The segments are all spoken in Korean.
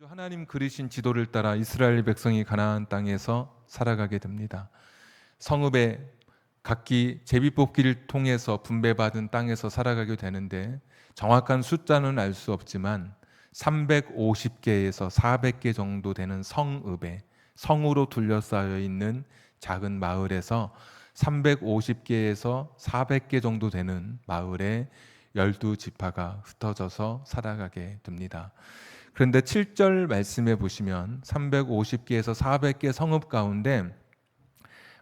하나님 그리신 지도를 따라 이스라엘 백성이 가나안 땅에서 살아가게 됩니다. 성읍에 각기 제비뽑기를 통해서 분배받은 땅에서 살아가게 되는데 정확한 숫자는 알 수 없지만 350개에서 400개 정도 되는 성읍에 성으로 둘러싸여 있는 작은 마을에서 350개에서 400개 정도 되는 마을에 12지파가 흩어져서 살아가게 됩니다. 그런데 7절 말씀에 보시면 350개에서 400개 성읍 가운데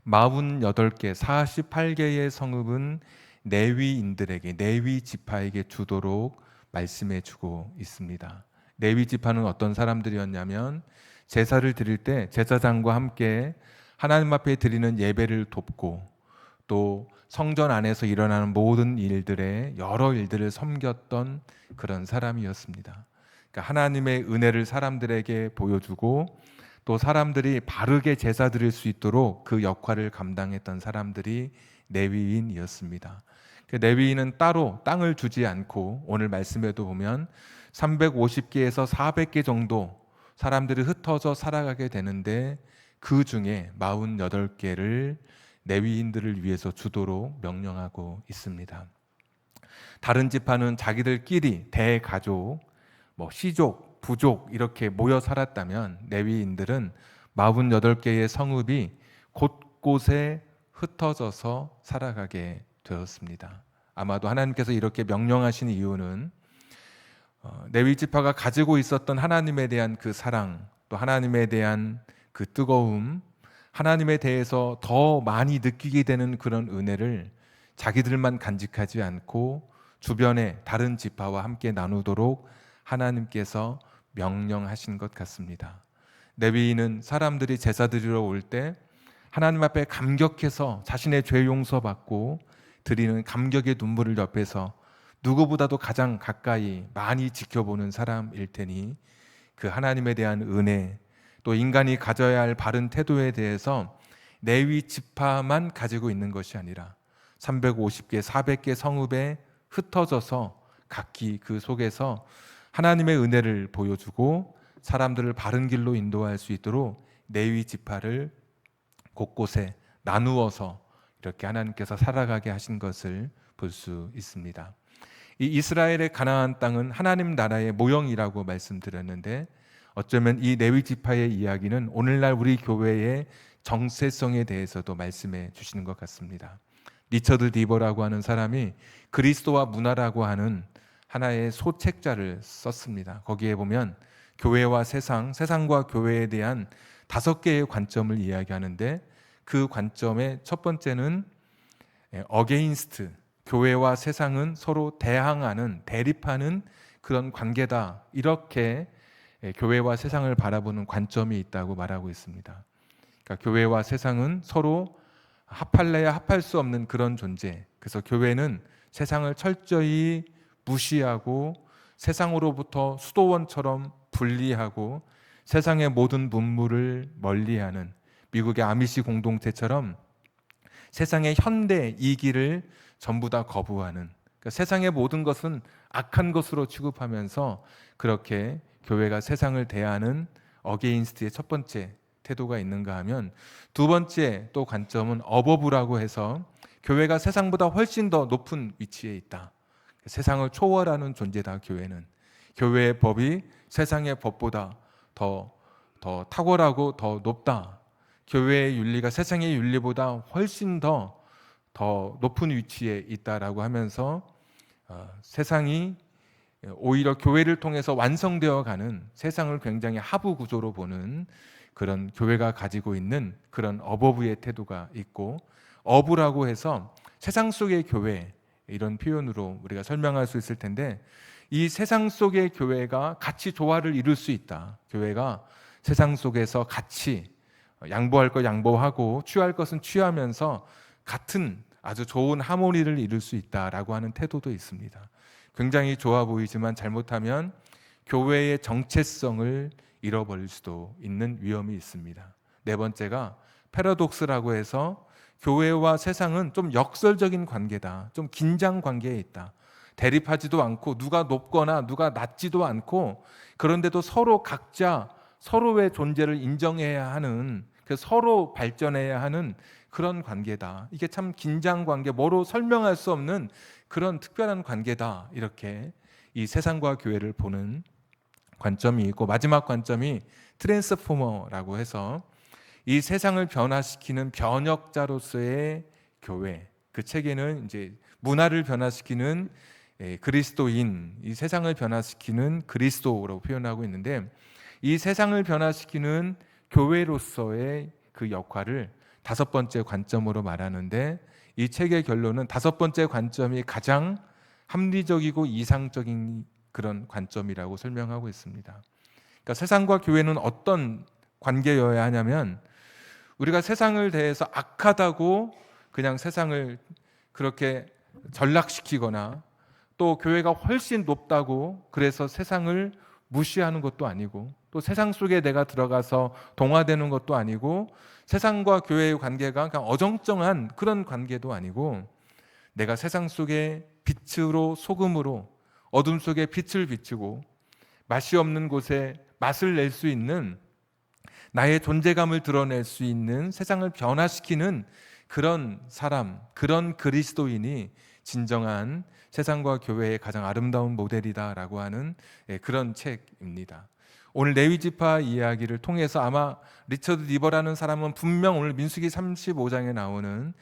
48개, 48개의 성읍은 레위인들에게, 레위 지파에게 주도록 말씀해 주고 있습니다. 레위 지파는 어떤 사람들이었냐면 제사를 드릴 때 제사장과 함께 하나님 앞에 드리는 예배를 돕고 또 성전 안에서 일어나는 모든 일들에 여러 일들을 섬겼던 그런 사람이었습니다. 그러니까 하나님의 은혜를 사람들에게 보여주고 또 사람들이 바르게 제사 드릴 수 있도록 그 역할을 감당했던 사람들이 레위인이었습니다. 레위인은 따로 땅을 주지 않고 오늘 말씀에도 보면 350개에서 400개 정도 사람들이 흩어져 살아가게 되는데 그 중에 48개를 레위인들을 위해서 주도록 명령하고 있습니다. 다른 지파는 자기들끼리 대가족, 시족, 부족 이렇게 모여 살았다면 레위인들은 48개의 성읍이 곳곳에 흩어져서 살아가게 되었습니다. 아마도 하나님께서 이렇게 명령하신 이유는 레위 지파가 가지고 있었던 하나님에 대한 그 사랑, 또 하나님에 대한 그 뜨거움, 하나님에 대해서 더 많이 느끼게 되는 그런 은혜를 자기들만 간직하지 않고 주변의 다른 지파와 함께 나누도록 하나님께서 명령하신 것 같습니다. 레위인은 사람들이 제사 드리러 올 때 하나님 앞에 감격해서 자신의 죄 용서받고 드리는 감격의 눈물을 옆에서 누구보다도 가장 가까이 많이 지켜보는 사람일 테니 그 하나님에 대한 은혜 또 인간이 가져야 할 바른 태도에 대해서 레위 지파만 가지고 있는 것이 아니라 350개, 400개 성읍에 흩어져서 각기 그 속에서 하나님의 은혜를 보여주고 사람들을 바른 길로 인도할 수 있도록 레위 지파를 곳곳에 나누어서 이렇게 하나님께서 살아가게 하신 것을 볼 수 있습니다. 이 이스라엘의 가나안 땅은 하나님 나라의 모형이라고 말씀드렸는데 어쩌면 이 레위 지파의 이야기는 오늘날 우리 교회의 정체성에 대해서도 말씀해 주시는 것 같습니다. 리처드 디버라고 하는 사람이 그리스도와 문화라고 하는 하나의 소책자를 썼습니다. 거기에 보면 교회와 세상, 세상과 교회에 대한 5개의 관점을 이야기하는데 그 관점의 첫 번째는 against, 교회와 세상은 서로 대항하는, 대립하는 그런 관계다. 이렇게 교회와 세상을 바라보는 관점이 있다고 말하고 있습니다. 그러니까 교회와 세상은 서로 합할래야 합할 수 없는 그런 존재. 그래서 교회는 세상을 철저히 무시하고 세상으로부터 수도원처럼 분리하고 세상의 모든 문물을 멀리하는 미국의 아미시 공동체처럼 세상의 현대 이기를 전부 다 거부하는, 그러니까 세상의 모든 것은 악한 것으로 취급하면서 그렇게 교회가 세상을 대하는 어게인스트의 첫 번째 태도가 있는가 하면 두 번째 또 관점은 어버브라고 해서 교회가 세상보다 훨씬 더 높은 위치에 있다. 세상을 초월하는 존재다. 교회는 교회의 법이 세상의 법보다 더 탁월하고 더 높다. 교회의 윤리가 세상의 윤리보다 훨씬 더 높은 위치에 있다라고 하면서 세상이 오히려 교회를 통해서 완성되어 가는 세상을 굉장히 하부 구조로 보는 그런 교회가 가지고 있는 그런 어버브의 태도가 있고, 어부라고 해서 세상 속의 교회 이런 표현으로 우리가 설명할 수 있을 텐데 이 세상 속의 교회가 같이 조화를 이룰 수 있다. 교회가 세상 속에서 같이 양보할 것 양보하고 취할 것은 취하면서 같은 아주 좋은 하모니를 이룰 수 있다라고 하는 태도도 있습니다. 굉장히 좋아 보이지만 잘못하면 교회의 정체성을 잃어버릴 수도 있는 위험이 있습니다. 네 번째가 패러독스라고 해서 교회와 세상은 좀 역설적인 관계다. 좀 긴장 관계에 있다. 대립하지도 않고 누가 높거나 누가 낮지도 않고, 그런데도 서로 각자 서로의 존재를 인정해야 하는, 서로 발전해야 하는 그런 관계다. 이게 참 긴장 관계, 뭐로 설명할 수 없는 그런 특별한 관계다. 이렇게 이 세상과 교회를 보는 관점이 있고, 마지막 관점이 트랜스포머라고 해서 이 세상을 변화시키는 변혁자로서의 교회. 그 책에는 이제 문화를 변화시키는 그리스도인, 이 세상을 변화시키는 그리스도라고 표현하고 있는데, 이 세상을 변화시키는 교회로서의 그 역할을 5번째 관점으로 말하는데, 이 책의 결론은 5번째 관점이 가장 합리적이고 이상적인 그런 관점이라고 설명하고 있습니다. 그러니까 세상과 교회는 어떤 관계여야 하냐면, 우리가 세상을 대해서 악하다고 그냥 세상을 그렇게 전락시키거나, 또 교회가 훨씬 높다고 그래서 세상을 무시하는 것도 아니고, 또 세상 속에 내가 들어가서 동화되는 것도 아니고, 세상과 교회의 관계가 그냥 어정쩡한 그런 관계도 아니고, 내가 세상 속에 빛으로 소금으로 어둠 속에 빛을 비추고 맛이 없는 곳에 맛을 낼 수 있는, 나의 존재감을 드러낼 수 있는, 세상을 변화시키는 그런 사람, 그런 그리스도인이 진정한 세상과 교회의 가장 아름다운 모델이다라고 하는 그런 책입니다. 오늘 레위 지파 이야기를 통해서 아마 리처드 니버라는 사람은 분명 오늘 민수기 35장에 나오는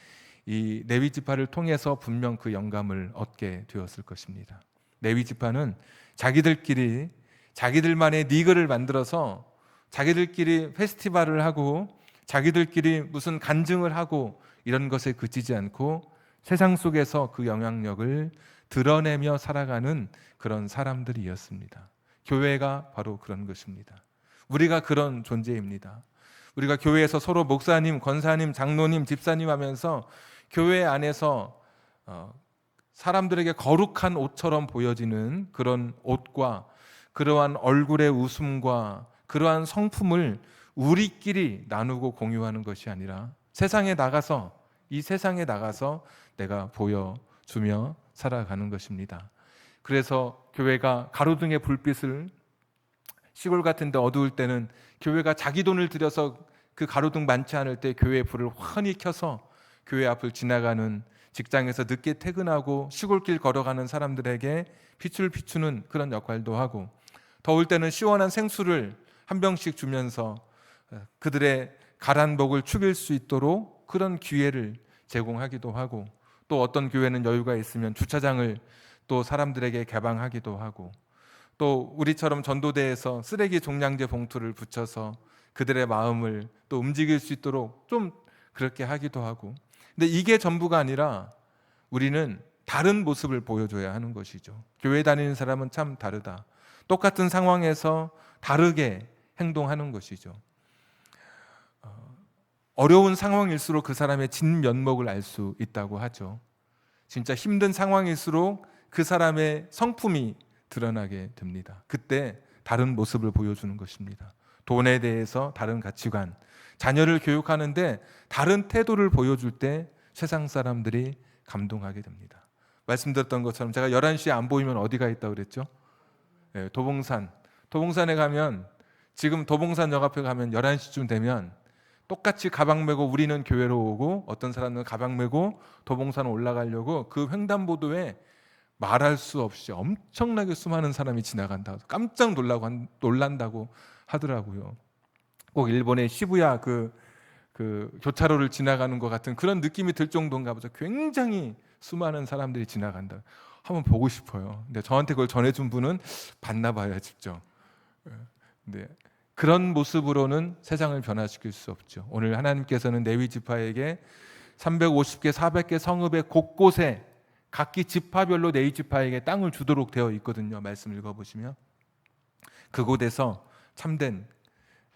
이 레위 지파를 통해서 분명 그 영감을 얻게 되었을 것입니다. 레위 지파는 자기들끼리 자기들만의 리그를 만들어서 자기들끼리 페스티벌을 하고 자기들끼리 무슨 간증을 하고 이런 것에 그치지 않고 세상 속에서 그 영향력을 드러내며 살아가는 그런 사람들이었습니다. 교회가 바로 그런 것입니다. 우리가 그런 존재입니다. 우리가 교회에서 서로 목사님, 권사님, 장로님, 집사님 하면서 교회 안에서 사람들에게 거룩한 옷처럼 보여지는 그런 옷과 그러한 얼굴의 웃음과 그러한 성품을 우리끼리 나누고 공유하는 것이 아니라 세상에 나가서, 이 세상에 나가서 내가 보여주며 살아가는 것입니다. 그래서 교회가 가로등의 불빛을, 시골 같은 데 어두울 때는 교회가 자기 돈을 들여서 그 가로등 많지 않을 때 교회의 불을 환히 켜서 교회 앞을 지나가는, 직장에서 늦게 퇴근하고 시골길 걸어가는 사람들에게 빛을 비추는 그런 역할도 하고, 더울 때는 시원한 생수를 한 병씩 주면서 그들의 가란 목을 축일 수 있도록 그런 기회를 제공하기도 하고, 또 어떤 교회는 여유가 있으면 주차장을 또 사람들에게 개방하기도 하고, 또 우리처럼 전도대에서 쓰레기 종량제 봉투를 붙여서 그들의 마음을 또 움직일 수 있도록 좀 그렇게 하기도 하고. 근데 이게 전부가 아니라 우리는 다른 모습을 보여줘야 하는 것이죠. 교회 다니는 사람은 참 다르다. 똑같은 상황에서 다르게 행동하는 것이죠. 어려운 상황일수록 그 사람의 진면목을 알 수 있다고 하죠. 진짜 힘든 상황일수록 그 사람의 성품이 드러나게 됩니다. 그때 다른 모습을 보여주는 것입니다. 돈에 대해서 다른 가치관, 자녀를 교육하는데 다른 태도를 보여줄 때 세상 사람들이 감동하게 됩니다. 말씀드렸던 것처럼 제가 11시에 안 보이면 어디가 있다고 그랬죠? 도봉산. 도봉산에 가면, 지금 도봉산역 앞에 가면 11시쯤 되면 똑같이 가방 메고 우리는 교회로 오고, 어떤 사람은 가방 메고 도봉산 올라가려고 그 횡단보도에 말할 수 없이 엄청나게 수많은 사람이 지나간다. 깜짝 놀란다고 하더라고요. 꼭 일본의 시부야 그 교차로를 지나가는 것 같은 그런 느낌이 들 정도인가 보죠. 굉장히 수많은 사람들이 지나간다. 한번 보고 싶어요. 근데 저한테 그걸 전해준 분은 봤나 봐요, 직접. 네. 그런 모습으로는 세상을 변화시킬 수 없죠. 오늘 하나님께서는 레위 지파에게 350개, 400개 성읍의 곳곳에 각기 지파별로 레위 지파에게 땅을 주도록 되어 있거든요. 말씀 읽어보시면 그곳에서 참된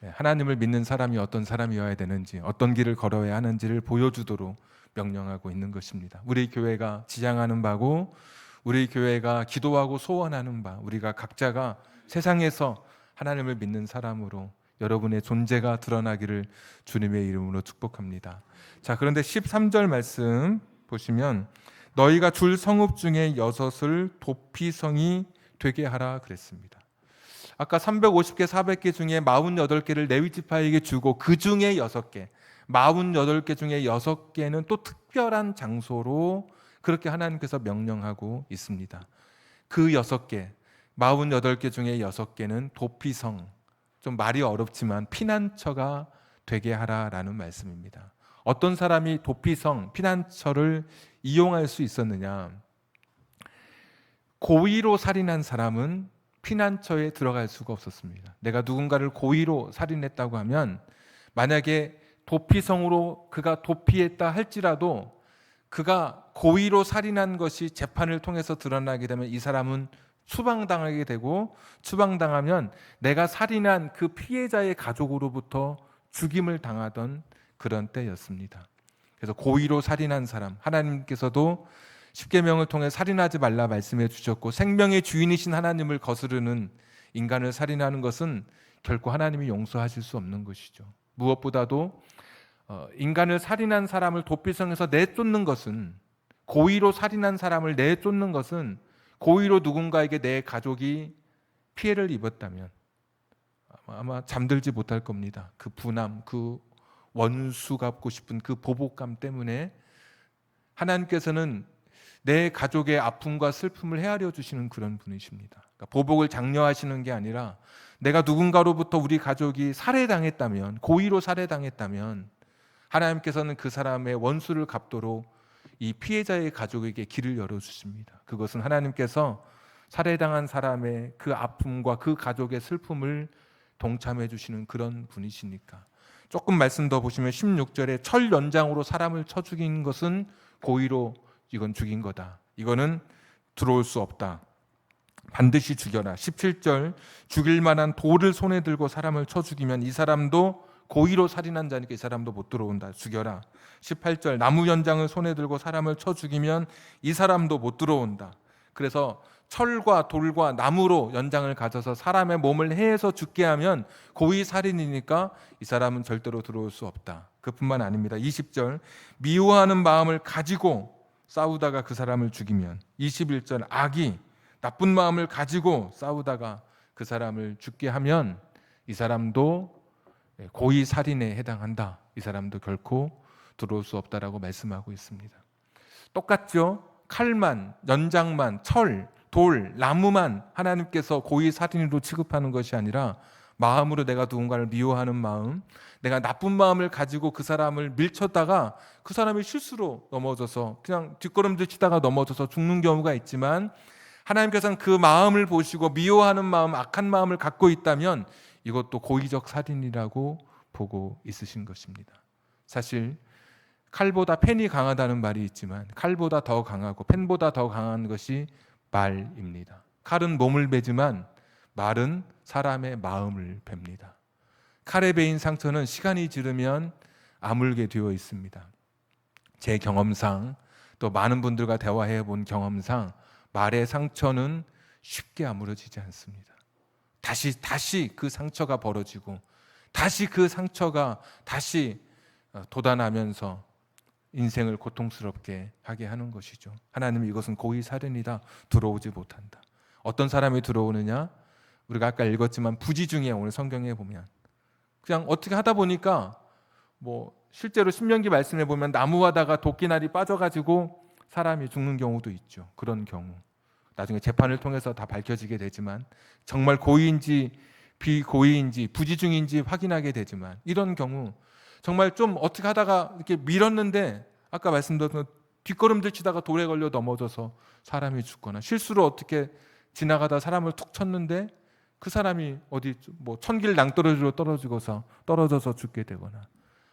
하나님을 믿는 사람이 어떤 사람이어야 되는지, 어떤 길을 걸어야 하는지를 보여주도록 명령하고 있는 것입니다. 우리 교회가 지향하는 바고, 우리 교회가 기도하고 소원하는 바, 우리가 각자가 세상에서 하나님을 믿는 사람으로 여러분의 존재가 드러나기를 주님의 이름으로 축복합니다. 자, 그런데 13절 말씀 보시면 너희가 줄 성읍 중에 6을 도피성이 되게 하라 그랬습니다. 아까 350개 400개 중에 48개를 레위 지파에게 주고 그 중에 6개 48개 중에 6개는 또 특별한 장소로 그렇게 하나님께서 명령하고 있습니다. 그 6개 48개 중에 6개는 도피성, 좀 말이 어렵지만 피난처가 되게 하라라는 말씀입니다. 어떤 사람이 도피성, 피난처를 이용할 수 있었느냐? 고의로 살인한 사람은 피난처에 들어갈 수가 없었습니다. 내가 누군가를 고의로 살인했다고 하면 만약에 도피성으로 그가 도피했다 할지라도 그가 고의로 살인한 것이 재판을 통해서 드러나게 되면 이 사람은 추방당하게 되고, 추방당하면 내가 살인한 그 피해자의 가족으로부터 죽임을 당하던 그런 때였습니다. 그래서 고의로 살인한 사람, 하나님께서도 십계명을 통해 살인하지 말라 말씀해 주셨고, 생명의 주인이신 하나님을 거스르는 인간을 살인하는 것은 결코 하나님이 용서하실 수 없는 것이죠. 무엇보다도 인간을 살인한 사람을 도피성에서 내쫓는 것은, 고의로 살인한 사람을 내쫓는 것은 고의로 누군가에게 내 가족이 피해를 입었다면 아마 잠들지 못할 겁니다. 그 분함, 그 원수 갚고 싶은 그 보복감 때문에 하나님께서는 내 가족의 아픔과 슬픔을 헤아려 주시는 그런 분이십니다. 그러니까 보복을 장려하시는 게 아니라 내가 누군가로부터 우리 가족이 살해당했다면, 고의로 살해당했다면 하나님께서는 그 사람의 원수를 갚도록 이 피해자의 가족에게 길을 열어주십니다. 그것은 하나님께서 살해당한 사람의 그 아픔과 그 가족의 슬픔을 동참해 주시는 그런 분이시니까. 조금 말씀 더 보시면 16절에 철 연장으로 사람을 쳐 죽인 것은 고의로 이건 죽인 거다. 이거는 들어올 수 없다. 반드시 죽여라. 17절 죽일 만한 돌을 손에 들고 사람을 쳐 죽이면 이 사람도 고의로 살인한 자니까 이 사람도 못 들어온다. 죽여라. 18절 나무 연장을 손에 들고 사람을 쳐 죽이면 이 사람도 못 들어온다. 그래서 철과 돌과 나무로 연장을 가져서 사람의 몸을 해해서 죽게 하면 고의 살인이니까 이 사람은 절대로 들어올 수 없다. 그뿐만 아닙니다. 20절 미워하는 마음을 가지고 싸우다가 그 사람을 죽이면, 21절 악이 나쁜 마음을 가지고 싸우다가 그 사람을 죽게 하면 이 사람도 고의 살인에 해당한다. 이 사람도 결코 들어올 수 없다라고 말씀하고 있습니다. 똑같죠? 칼만, 연장만, 철, 돌, 나무만 하나님께서 고의 살인으로 취급하는 것이 아니라 마음으로 내가 누군가를 미워하는 마음, 내가 나쁜 마음을 가지고 그 사람을 밀쳤다가 그 사람이 실수로 넘어져서 그냥 뒷걸음질 치다가 넘어져서 죽는 경우가 있지만, 하나님께서는 그 마음을 보시고 미워하는 마음, 악한 마음을 갖고 있다면 이것도 고의적 살인이라고 보고 있으신 것입니다. 사실 칼보다 펜이 강하다는 말이 있지만 칼보다 더 강하고 펜보다 더 강한 것이 말입니다. 칼은 몸을 베지만 말은 사람의 마음을 뱁니다. 칼에 베인 상처는 시간이 지르면 아물게 되어 있습니다. 제 경험상, 또 많은 분들과 대화해 본 경험상 말의 상처는 쉽게 아물어지지 않습니다. 다시 그 상처가 벌어지고 다시 그 상처가 다시 돋아나면서 인생을 고통스럽게 하게 하는 것이죠. 하나님은 이것은 고의 살인이다. 들어오지 못한다. 어떤 사람이 들어오느냐? 우리가 아까 읽었지만 부지 중에 오늘 성경에 보면 그냥 어떻게 하다 보니까 실제로 신명기 말씀에 보면 나무하다가 도끼날이 빠져가지고 사람이 죽는 경우도 있죠. 그런 경우 나중에 재판을 통해서 다 밝혀지게 되지만 정말 고의인지 비고의인지 부지 중인지 확인하게 되지만, 이런 경우 정말 좀 어떻게 하다가 이렇게 밀었는데 아까 말씀드렸던 뒷걸음질 치다가 돌에 걸려 넘어져서 사람이 죽거나, 실수로 어떻게 지나가다 사람을 툭 쳤는데 그 사람이 어디 천길 낭떠러지로 떨어져서 죽게 되거나,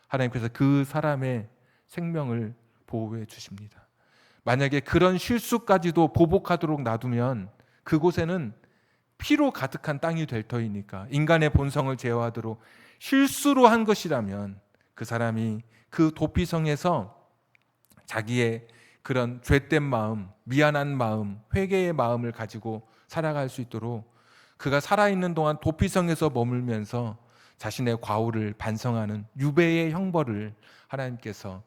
하나님께서 그 사람의 생명을 보호해 주십니다. 만약에 그런 실수까지도 보복하도록 놔두면 그곳에는 피로 가득한 땅이 될 터이니까, 인간의 본성을 제어하도록 실수로 한 것이라면 그 사람이 그 도피성에서 자기의 그런 죄된 마음, 미안한 마음, 회개의 마음을 가지고 살아갈 수 있도록 그가 살아있는 동안 도피성에서 머물면서 자신의 과오를 반성하는 유배의 형벌을 하나님께서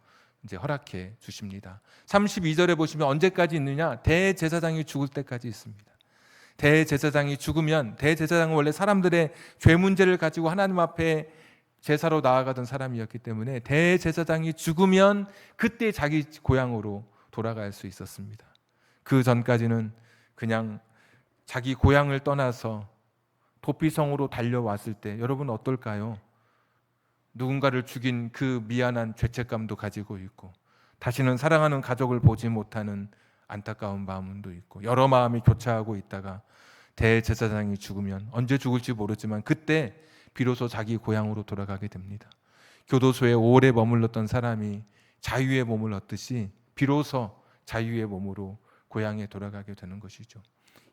이제 허락해 주십니다. 32절에 보시면 언제까지 있느냐? 대제사장이 죽을 때까지 있습니다. 대제사장이 죽으면, 대제사장은 원래 사람들의 죄 문제를 가지고 하나님 앞에 제사로 나아가던 사람이었기 때문에 대제사장이 죽으면 그때 자기 고향으로 돌아갈 수 있었습니다. 그 전까지는 그냥 자기 고향을 떠나서 도피성으로 달려왔을 때 여러분 어떨까요? 누군가를 죽인 그 미안한 죄책감도 가지고 있고, 다시는 사랑하는 가족을 보지 못하는 안타까운 마음도 있고, 여러 마음이 교차하고 있다가 대제사장이 죽으면, 언제 죽을지 모르지만 그때 비로소 자기 고향으로 돌아가게 됩니다. 교도소에 오래 머물렀던 사람이 자유의 몸을 얻듯이 비로소 자유의 몸으로 고향에 돌아가게 되는 것이죠.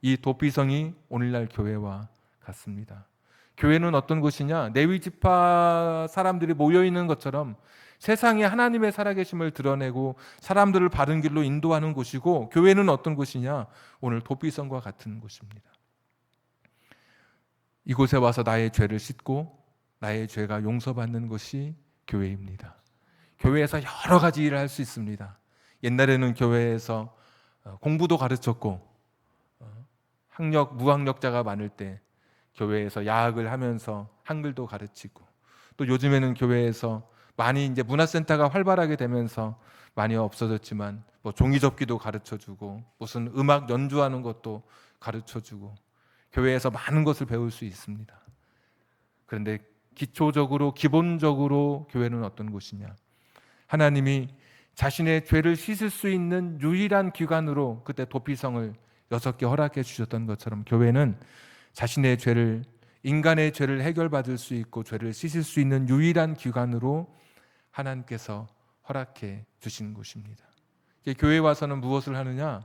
이 도피성이 오늘날 교회와 같습니다. 교회는 어떤 곳이냐? 레위 지파 사람들이 모여 있는 것처럼 세상에 하나님의 살아계심을 드러내고 사람들을 바른 길로 인도하는 곳이고, 교회는 어떤 곳이냐? 오늘 도피성과 같은 곳입니다. 이곳에 와서 나의 죄를 씻고 나의 죄가 용서받는 것이 교회입니다. 교회에서 여러 가지 일을 할 수 있습니다. 옛날에는 교회에서 공부도 가르쳤고, 학력, 무학력자가 많을 때 교회에서 야학을 하면서 한글도 가르치고, 또 요즘에는 교회에서 많이 이제 문화센터가 활발하게 되면서 많이 없어졌지만 뭐 종이접기도 가르쳐주고 무슨 음악 연주하는 것도 가르쳐주고, 교회에서 많은 것을 배울 수 있습니다. 그런데 기초적으로, 기본적으로 교회는 어떤 곳이냐? 하나님이 자신의 죄를 씻을 수 있는 유일한 기관으로 그때 도피성을 6개 허락해 주셨던 것처럼, 교회는 자신의 죄를, 인간의 죄를 해결받을 수 있고 죄를 씻을 수 있는 유일한 기관으로 하나님께서 허락해 주신 곳입니다. 교회에 와서는 무엇을 하느냐?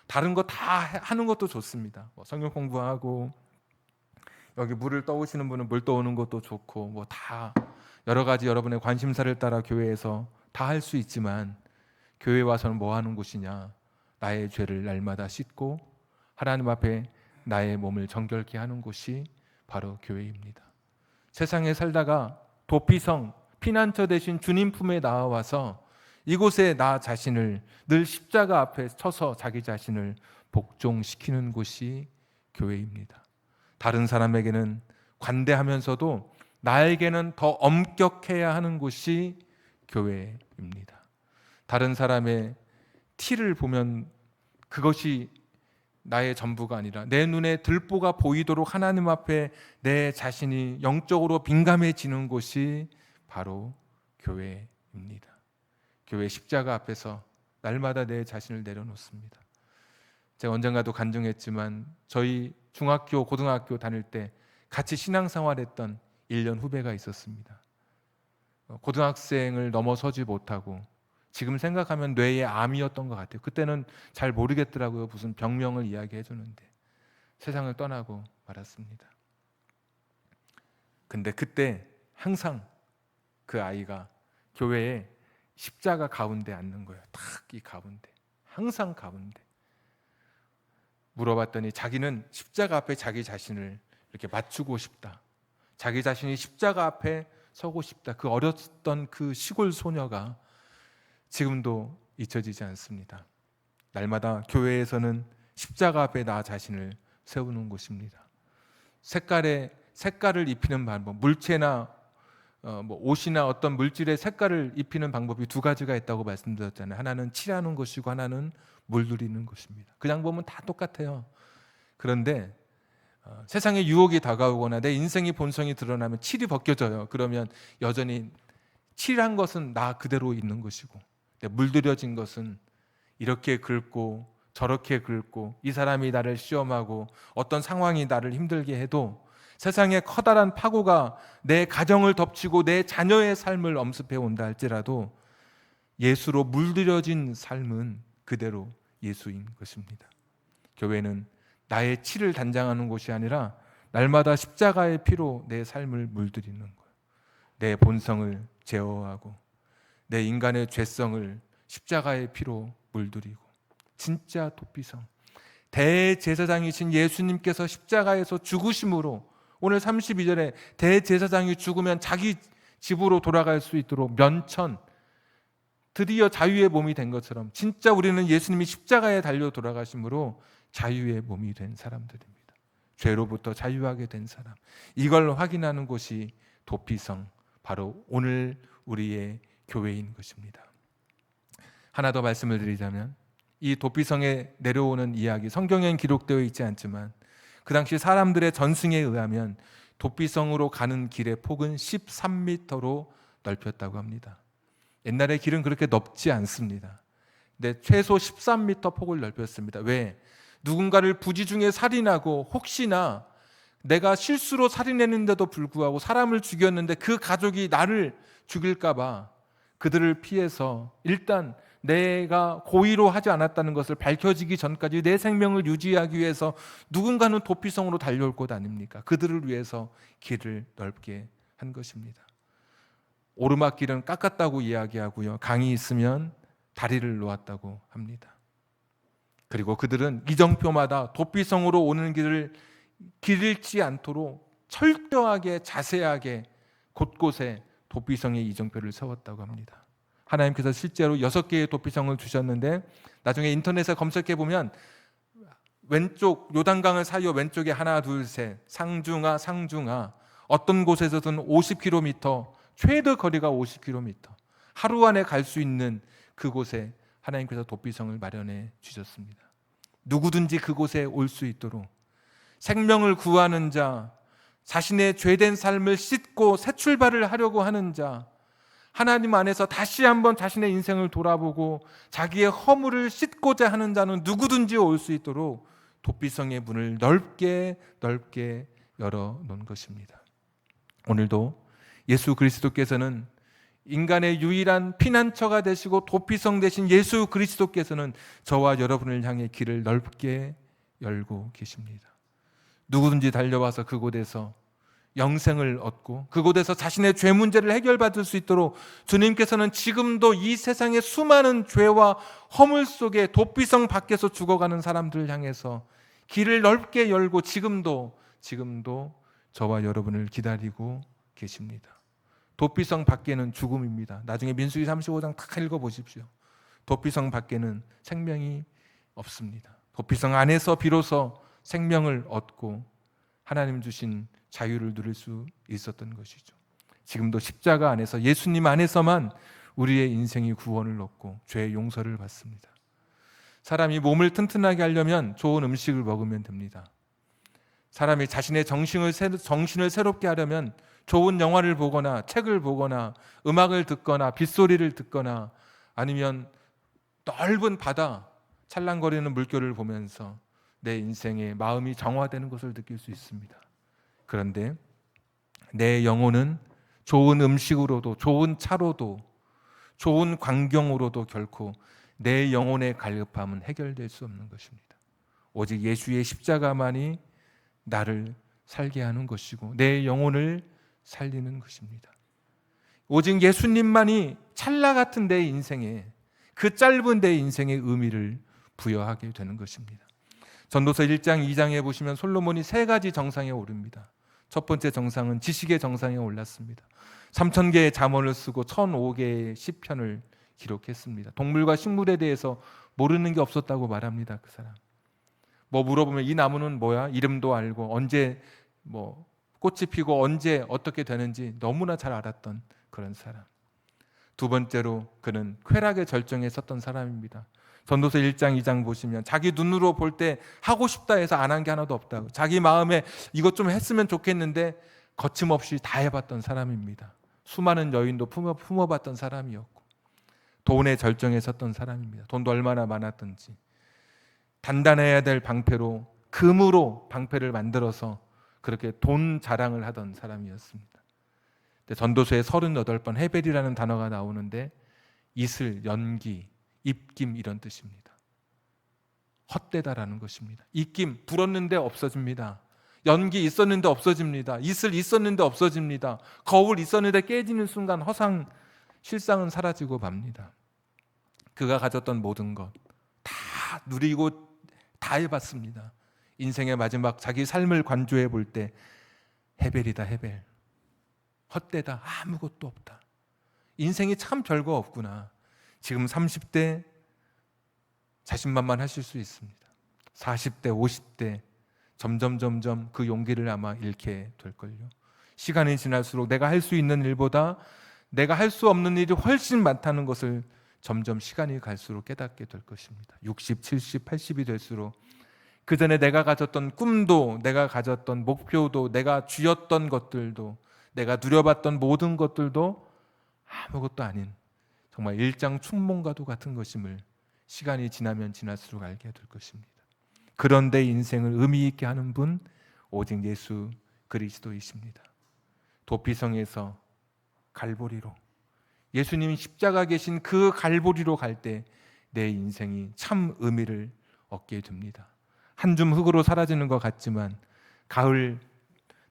다른 거 다 하는 것도 좋습니다. 성경 공부하고, 여기 물을 떠오시는 분은 물 떠오는 것도 좋고, 뭐 다 여러 가지 여러분의 관심사를 따라 교회에서 다 할 수 있지만, 교회에 와서는 뭐 하는 곳이냐? 나의 죄를 날마다 씻고 하나님 앞에 나의 몸을 정결케 하는 곳이 바로 교회입니다. 세상에 살다가 도피성, 피난처 대신 주님 품에 나와서 이곳에 나 자신을 늘 십자가 앞에 쳐서 자기 자신을 복종시키는 곳이 교회입니다. 다른 사람에게는 관대하면서도 나에게는 더 엄격해야 하는 곳이 교회입니다. 다른 사람의 티를 보면 그것이 나의 전부가 아니라 내 눈에 들보가 보이도록 하나님 앞에 내 자신이 영적으로 민감해지는 곳이 바로 교회입니다. 교회 십자가 앞에서 날마다 내 자신을 내려놓습니다. 제가 언젠가도 간증했지만 저희 중학교, 고등학교 다닐 때 같이 신앙생활했던 1년 후배가 있었습니다. 고등학생을 넘어서지 못하고, 지금 생각하면 뇌의 암이었던 것 같아요. 그때는 잘 모르겠더라고요. 무슨 병명을 이야기해 주는데 세상을 떠나고 말았습니다. 근데 그때 항상 그 아이가 교회에 십자가 가운데 앉는 거예요. 딱 이 가운데, 항상 가운데. 물어봤더니 자기는 십자가 앞에 자기 자신을 이렇게 맞추고 싶다, 자기 자신이 십자가 앞에 서고 싶다. 그 어렸던 그 시골 소녀가 지금도 잊혀지지 않습니다. 날마다 교회에서는 십자가 앞에 나 자신을 세우는 곳입니다. 색깔을 입히는 방법, 물체나 옷이나 어떤 물질의 색깔을 입히는 방법이 2가지가 있다고 말씀드렸잖아요. 하나는 칠하는 것이고 하나는 물들이는 것입니다. 그냥 보면 다 똑같아요. 그런데 세상에 유혹이 다가오거나 내 인생의 본성이 드러나면 칠이 벗겨져요. 그러면 여전히 칠한 것은 나 그대로 있는 것이고, 물들여진 것은 이렇게 긁고 저렇게 긁고 이 사람이 나를 시험하고 어떤 상황이 나를 힘들게 해도, 세상에 커다란 파고가 내 가정을 덮치고 내 자녀의 삶을 엄습해 온다 할지라도 예수로 물들여진 삶은 그대로 예수인 것입니다. 교회는 나의 치를 단장하는 곳이 아니라 날마다 십자가의 피로 내 삶을 물들이는 거예요. 내 본성을 제어하고 내 인간의 죄성을 십자가의 피로 물들이고, 진짜 도피성, 대제사장이신 예수님께서 십자가에서 죽으심으로 오늘 32절에 대제사장이 죽으면 자기 집으로 돌아갈 수 있도록 면천, 드디어 자유의 몸이 된 것처럼 진짜 우리는 예수님이 십자가에 달려 돌아가심으로 자유의 몸이 된 사람들입니다. 죄로부터 자유하게 된 사람. 이걸 확인하는 곳이 도피성, 바로 오늘 우리의 교회인 것입니다. 하나 더 말씀을 드리자면 이 도피성에 내려오는 이야기, 성경에는 기록되어 있지 않지만 그 당시 사람들의 전승에 의하면 도피성으로 가는 길의 폭은 13m로 넓혔다고 합니다. 옛날에 길은 그렇게 넓지 않습니다. 근데 최소 13m 폭을 넓혔습니다. 왜? 누군가를 부지 중에 살인하고 혹시나 내가 실수로 살인했는데도 불구하고 사람을 죽였는데 그 가족이 나를 죽일까 봐 그들을 피해서 일단 내가 고의로 하지 않았다는 것을 밝혀지기 전까지 내 생명을 유지하기 위해서 누군가는 도피성으로 달려올 것 아닙니까? 그들을 위해서 길을 넓게 한 것입니다. 오르막길은 깎았다고 이야기하고요. 강이 있으면 다리를 놓았다고 합니다. 그리고 그들은 이정표마다 도피성으로 오는 길을 길 잃지 않도록 철저하게 자세하게 곳곳에 도피성의 이정표를 세웠다고 합니다. 하나님께서 실제로 6개의 도피성을 주셨는데 나중에 인터넷에 검색해 보면 왼쪽 요단강을 사이어 왼쪽에 하나 둘 셋 상중하 어떤 곳에서든 50km 최대 거리가 50km 하루 안에 갈 수 있는 그곳에 하나님께서 도피성을 마련해 주셨습니다. 누구든지 그곳에 올 수 있도록 생명을 구하는 자, 자신의 죄된 삶을 씻고 새 출발을 하려고 하는 자, 하나님 안에서 다시 한번 자신의 인생을 돌아보고 자기의 허물을 씻고자 하는 자는 누구든지 올 수 있도록 도피성의 문을 넓게 열어놓은 것입니다. 오늘도 예수 그리스도께서는 인간의 유일한 피난처가 되시고 도피성 되신 예수 그리스도께서는 저와 여러분을 향해 길을 넓게 열고 계십니다. 누구든지 달려와서 그곳에서 영생을 얻고 그곳에서 자신의 죄 문제를 해결받을 수 있도록 주님께서는 지금도 이 세상의 수많은 죄와 허물 속에 도피성 밖에서 죽어가는 사람들을 향해서 길을 넓게 열고 지금도 저와 여러분을 기다리고 계십니다. 도피성 밖에는 죽음입니다. 나중에 민수기 35장 다 읽어보십시오. 도피성 밖에는 생명이 없습니다. 도피성 안에서 비로소 생명을 얻고 하나님 주신 자유를 누릴 수 있었던 것이죠. 지금도 십자가 안에서 예수님 안에서만 우리의 인생이 구원을 얻고 죄의 용서를 받습니다. 사람이 몸을 튼튼하게 하려면 좋은 음식을 먹으면 됩니다. 사람이 자신의 정신을 새롭게 하려면 좋은 영화를 보거나 책을 보거나 음악을 듣거나 빗소리를 듣거나 아니면 넓은 바다 찰랑거리는 물결을 보면서 내 인생의 마음이 정화되는 것을 느낄 수 있습니다. 그런데 내 영혼은 좋은 음식으로도 좋은 차로도 좋은 광경으로도 결코 내 영혼의 갈급함은 해결될 수 없는 것입니다. 오직 예수의 십자가만이 나를 살게 하는 것이고 내 영혼을 살리는 것입니다. 오직 예수님만이 찰나 같은 내 인생에 그 짧은 내 인생의 의미를 부여하게 되는 것입니다. 전도서 1장 2장에 보시면 솔로몬이 3가지 정상에 오릅니다. 첫 번째 정상은 지식의 정상에 올랐습니다. 3000개의 잠언을 쓰고 1005개의 시편을 기록했습니다. 동물과 식물에 대해서 모르는 게 없었다고 말합니다. 그 사람. 뭐 물어보면 이 나무는 뭐야? 이름도 알고 언제 꽃이 피고 언제 어떻게 되는지 너무나 잘 알았던 그런 사람. 두 번째로 그는 쾌락의 절정에 섰던 사람입니다. 전도서 1장 2장 보시면 자기 눈으로 볼 때 하고 싶다 해서 안 한 게 하나도 없다고, 자기 마음에 이것 좀 했으면 좋겠는데 거침없이 다 해봤던 사람입니다. 수많은 여인도 품어봤던 사람이었고 돈의 절정에 섰던 사람입니다. 돈도 얼마나 많았던지 단단해야 될 방패로 금으로 방패를 만들어서 그렇게 돈 자랑을 하던 사람이었습니다. 전도서에 38번 헤벨이라는 단어가 나오는데 이슬, 연기, 입김 이런 뜻입니다. 헛되다라는 것입니다. 입김 불었는데 없어집니다. 연기 있었는데 없어집니다. 이슬 있었는데 없어집니다. 거울 있었는데 깨지는 순간 실상은 사라지고 맙니다. 그가 가졌던 모든 것 다 누리고 다 해봤습니다. 인생의 마지막 자기 삶을 관조해 볼 때 헤벨이다 헤벨. 헛되다 아무것도 없다. 인생이 참 별거 없구나. 지금 30대 자신만만하실 수 있습니다. 40대, 50대 점점 그 용기를 아마 잃게 될걸요. 시간이 지날수록 내가 할 수 있는 일보다 내가 할 수 없는 일이 훨씬 많다는 것을 점점 시간이 갈수록 깨닫게 될 것입니다. 60, 70, 80이 될수록 그 전에 내가 가졌던 꿈도, 내가 가졌던 목표도, 내가 쥐었던 것들도, 내가 누려봤던 모든 것들도 아무것도 아닌 정말 일장춘몽과도 같은 것임을 시간이 지나면 지날수록 알게 될 것입니다. 그런데 인생을 의미 있게 하는 분 오직 예수 그리스도이십니다. 도피성에서 갈보리로, 예수님이 십자가 계신 그 갈보리로 갈 때 내 인생이 참 의미를 얻게 됩니다. 한 줌 흙으로 사라지는 것 같지만 가을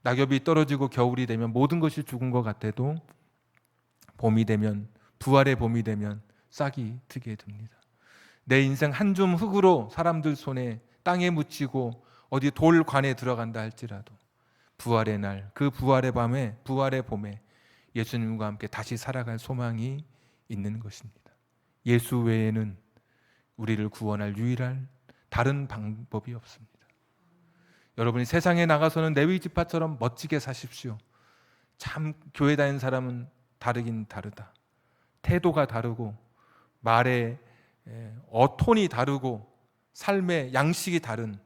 낙엽이 떨어지고 겨울이 되면 모든 것이 죽은 것 같아도 봄이 되면, 부활의 봄이 되면 싹이 트게 됩니다. 내 인생 한 줌 흙으로 사람들 손에 땅에 묻히고 어디 돌관에 들어간다 할지라도 부활의 날, 그 부활의 밤에, 부활의 봄에 예수님과 함께 다시 살아갈 소망이 있는 것입니다. 예수 외에는 우리를 구원할 유일한 다른 방법이 없습니다. 여러분이 세상에 나가서는 레위 지파처럼 멋지게 사십시오. 참 교회 다니는 사람은 다르긴 다르다. 태도가 다르고 말의 어톤이 다르고 삶의 양식이 다른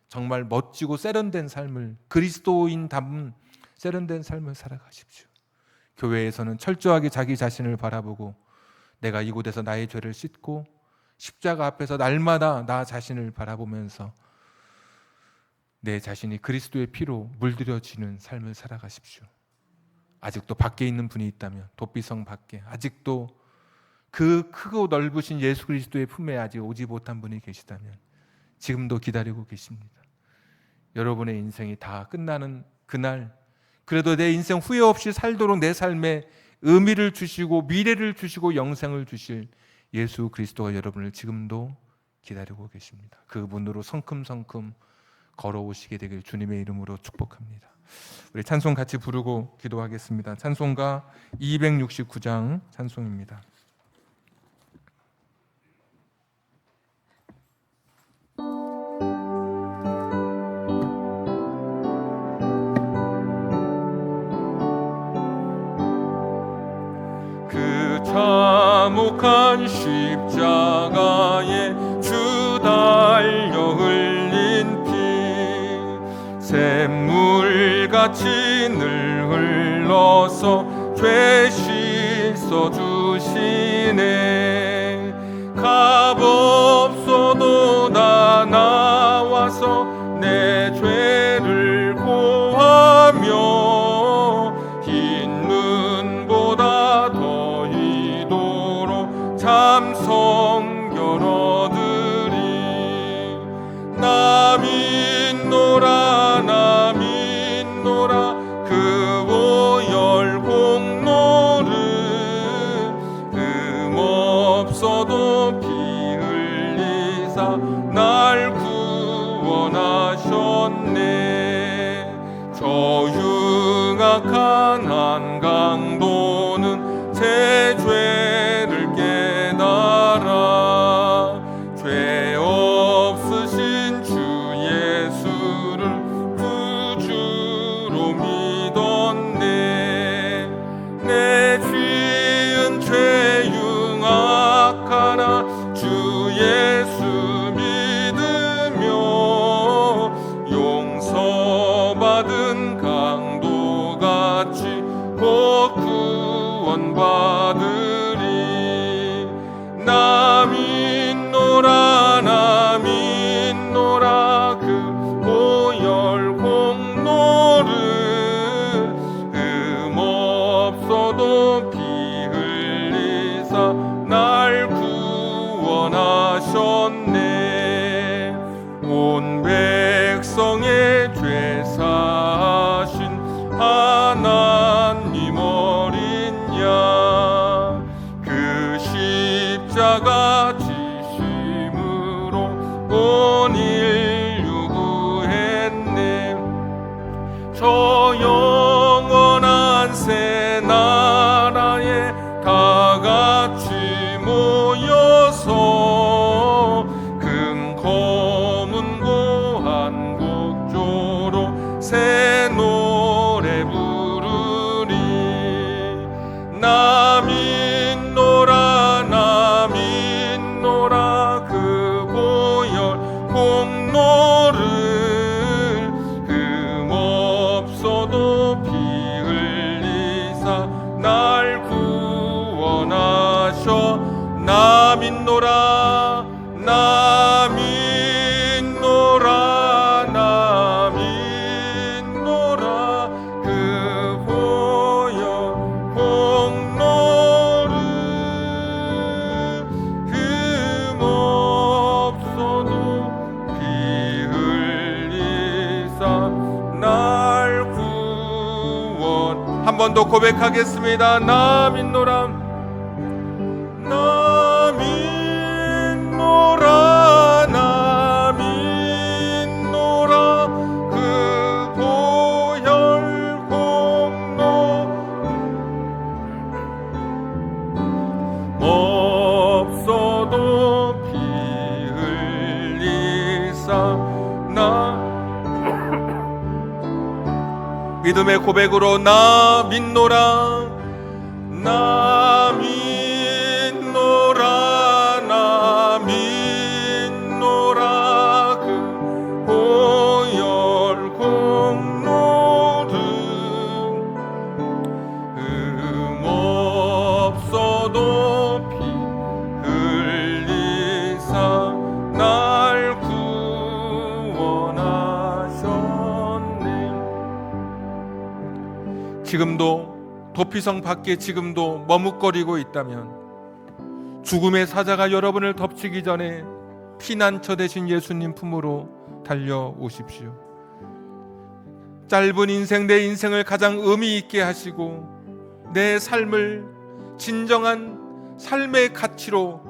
정말 멋지고 세련된 삶을, 그리스도인답은 세련된 삶을 살아가십시오. 교회에서는 철저하게 자기 자신을 바라보고 내가 이곳에서 나의 죄를 씻고 십자가 앞에서 날마다 나 자신을 바라보면서 내 자신이 그리스도의 피로 물들여지는 삶을 살아가십시오. 아직도 밖에 있는 분이 있다면, 도피성 밖에 아직도 그 크고 넓으신 예수 그리스도의 품에 아직 오지 못한 분이 계시다면 지금도 기다리고 계십니다. 여러분의 인생이 다 끝나는 그날, 그래도 내 인생 후회 없이 살도록 내 삶에 의미를 주시고 미래를 주시고 영생을 주실 예수 그리스도가 여러분을 지금도 기다리고 계십니다. 그분으로 성큼성큼 걸어오시게 되길 주님의 이름으로 축복합니다. 우리 찬송 같이 부르고 기도하겠습니다. 찬송가 269장 찬송입니다. 참혹한 십자가에 주 달려 흘린 피 샘물같이 늘 흘러서 죄 씻어 주시네. 값없어도 다 나와서 내 죄를 고하며 참성결 얻으리. 나 믿노라 나 믿노라 그 오열 공로를 없어도 피 흘리사 날 구원하셨네. 저 흉악한 한강도는 제 죄를 깨달아 죄 없으신 주 예수를 구주로 믿었네. 내 지은 죄 흉악하나 주 예수 믿으며 용서받은 강도같이 곧 구원받으리. 나 믿노라 나 믿노라 그 보혈 공로를 없어도 피 흘리사 날 구원하셨네. 온 백성의 죄 사신 하나님 어린 양 믿노라 나 믿노라 나 믿노라 그 보혈 공로를 흠 없어도 피 흘리사 날 구원. 한 번 더 고백하겠습니다. 나 믿노라 나 믿노라 나 믿노라 그 보혈 공로 없어도 피 흘리사 나 믿음의 고백으로 나 믿노라 나 믿노라 나 믿노라 그 보혈 공로를 흠 없어도 피 흘리사 날 구원하셨네. 지금도 도피성 밖에 지금도 머뭇거리고 있다면 죽음의 사자가 여러분을 덮치기 전에 피난처 되신 예수님 품으로 달려오십시오. 짧은 인생, 내 인생을 가장 의미 있게 하시고 내 삶을 진정한 삶의 가치로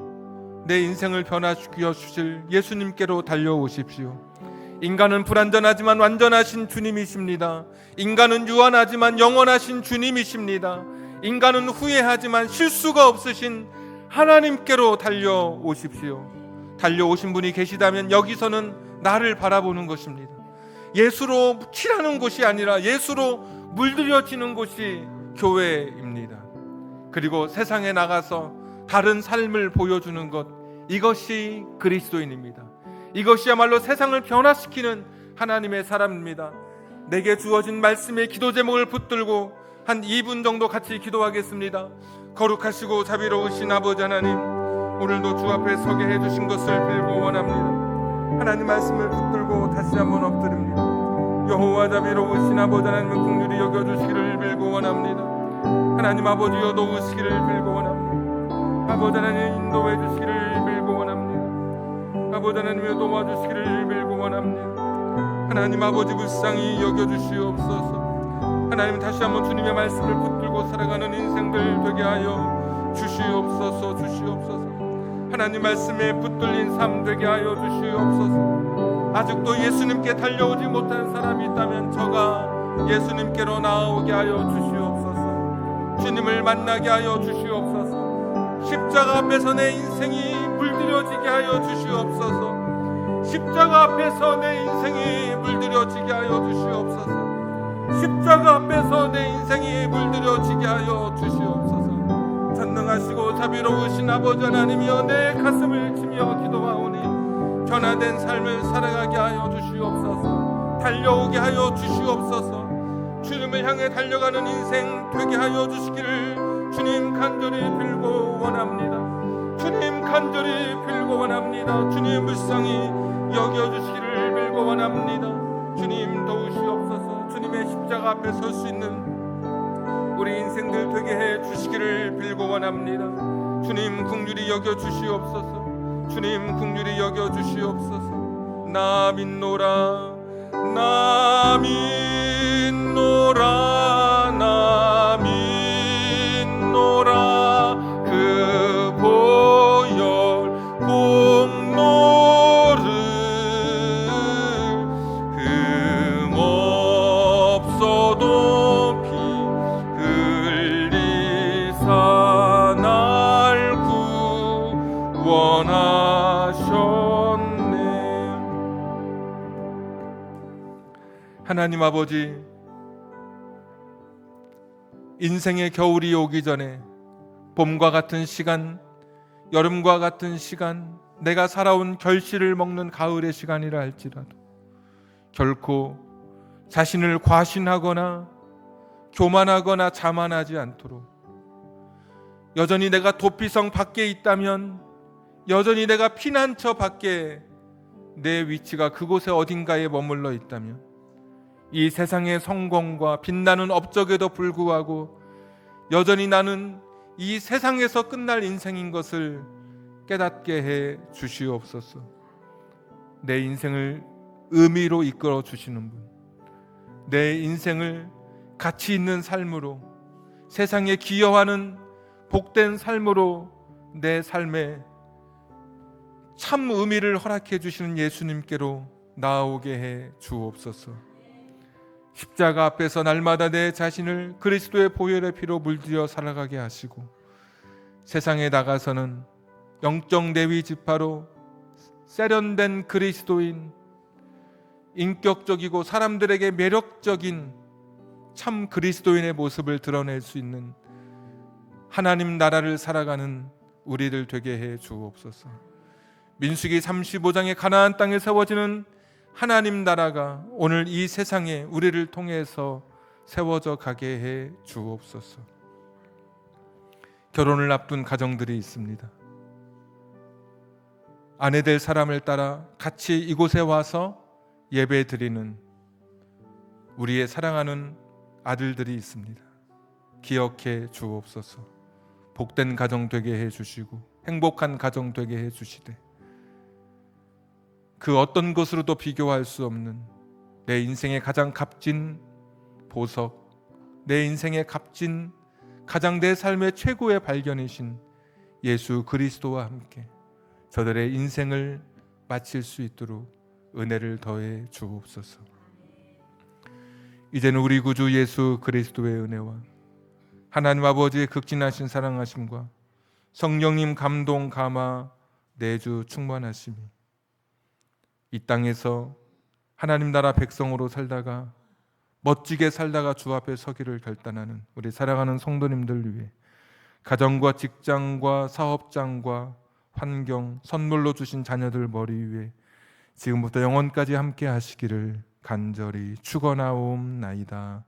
내 인생을 변화시켜 주실 예수님께로 달려오십시오. 인간은 불완전하지만 완전하신 주님이십니다. 인간은 유한하지만 영원하신 주님이십니다. 인간은 후회하지만 실수가 없으신 하나님께로 달려오십시오. 달려오신 분이 계시다면 여기서는 나를 바라보는 것입니다. 예수로 칠하는 곳이 아니라 예수로 물들여지는 곳이 교회입니다. 그리고 세상에 나가서 다른 삶을 보여주는 것, 이것이 그리스도인입니다. 이것이야말로 세상을 변화시키는 하나님의 사람입니다. 내게 주어진 말씀의 기도 제목을 붙들고 한 2분 정도 같이 기도하겠습니다. 거룩하시고 자비로우신 아버지 하나님, 오늘도 주 앞에 서게 해주신 것을 빌고 원합니다. 하나님 말씀을 붙들고 다시 한번 엎드립니다. 여호와 자비로우신 아버지 하나님의 긍휼히 여겨주시기를 빌고 원합니다. 하나님 아버지여 도우시기를 빌고 원합니다. 아버지 하나님 인도해 주시기를 빌고 원합니다. 아버지 하나님여 도와주시기를 빌고 원합니다. 하나님 아버지 불쌍히 여겨주시옵소서. 하나님 다시 한번 주님의 말씀을 붙들고 살아가는 인생들 되게 하여 주시옵소서. 하나님 말씀에 붙들린 삶 되게 하여 주시옵소서. 아직도 예수님께 달려오지 못한 사람이 있다면 저가 예수님께로 나아오게 하여 주시옵소서. 주님을 만나게 하여 주시옵소서. 십자가 앞에서 내 인생이 물들여지게 하여 주시옵소서. 십자가 앞에서 내 인생이 물들여지게 하여 주시옵소서. 십자가 앞에서 내 인생이 물들여지게 하여 주시옵소서. 전능하시고 자비로우신 아버지 하나님이여, 내 가슴을 치며 기도하오니 변화된 삶을 살아가게 하여 주시옵소서. 달려오게 하여 주시옵소서. 주님을 향해 달려가는 인생 되게 하여 주시기를 주님 간절히 빌고 원합니다. 주님 간절히 빌고 원합니다. 주님 불쌍히 여겨주시기를 빌고 원합니다. 주님 도우시옵소서. 주님의 십자가 앞에 설 수 있는 우리 인생들 되게 해 주시기를 빌고 원합니다. 주님 긍휼히 여겨주시옵소서. 주님 긍휼히 여겨주시옵소서. 나 믿노라 나 믿노라 나 믿노라 그 보혈 공로를 흠 없어도 피 흘리사 날 구원하셨네. 하나님 아버지, 인생의 겨울이 오기 전에 봄과 같은 시간, 여름과 같은 시간, 내가 살아온 결실을 먹는 가을의 시간이라 할지라도 결코 자신을 과신하거나 교만하거나 자만하지 않도록, 여전히 내가 도피성 밖에 있다면 여전히 내가 피난처 밖에 내 위치가 그곳에 어딘가에 머물러 있다면, 이 세상의 성공과 빛나는 업적에도 불구하고 여전히 나는 이 세상에서 끝날 인생인 것을 깨닫게 해 주시옵소서. 내 인생을 의미로 이끌어 주시는 분, 내 인생을 가치 있는 삶으로, 세상에 기여하는 복된 삶으로 내 삶에 참 의미를 허락해 주시는 예수님께로 나아오게 해 주옵소서. 십자가 앞에서 날마다 내 자신을 그리스도의 보혈의 피로 물들여 살아가게 하시고, 세상에 나가서는 영적 레위 지파로 세련된 그리스도인, 인격적이고 사람들에게 매력적인 참 그리스도인의 모습을 드러낼 수 있는 하나님 나라를 살아가는 우리들 되게 해 주옵소서. 민수기 35장의 가나안 땅에 세워지는 하나님 나라가 오늘 이 세상에 우리를 통해서 세워져 가게 해 주옵소서. 결혼을 앞둔 가정들이 있습니다. 아내 될 사람을 따라 같이 이곳에 와서 예배 드리는 우리의 사랑하는 아들들이 있습니다. 기억해 주옵소서. 복된 가정 되게 해 주시고 행복한 가정 되게 해 주시되, 그 어떤 것으로도 비교할 수 없는 내 인생의 가장 값진 보석, 내 인생의 값진 가장 내 삶의 최고의 발견이신 예수 그리스도와 함께 저들의 인생을 마칠 수 있도록 은혜를 더해 주옵소서. 이제는 우리 구주 예수 그리스도의 은혜와 하나님 아버지의 극진하신 사랑하심과 성령님 감동 감화 내주 충만하심이 이 땅에서 하나님 나라 백성으로 살다가 멋지게 살다가 주 앞에 서기를 결단하는 우리 사랑하는 성도님들 위해 가정과 직장과 사업장과 환경, 선물로 주신 자녀들 머리 위에 지금부터 영원까지 함께 하시기를 간절히 축원하옵나이다.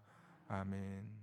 아멘.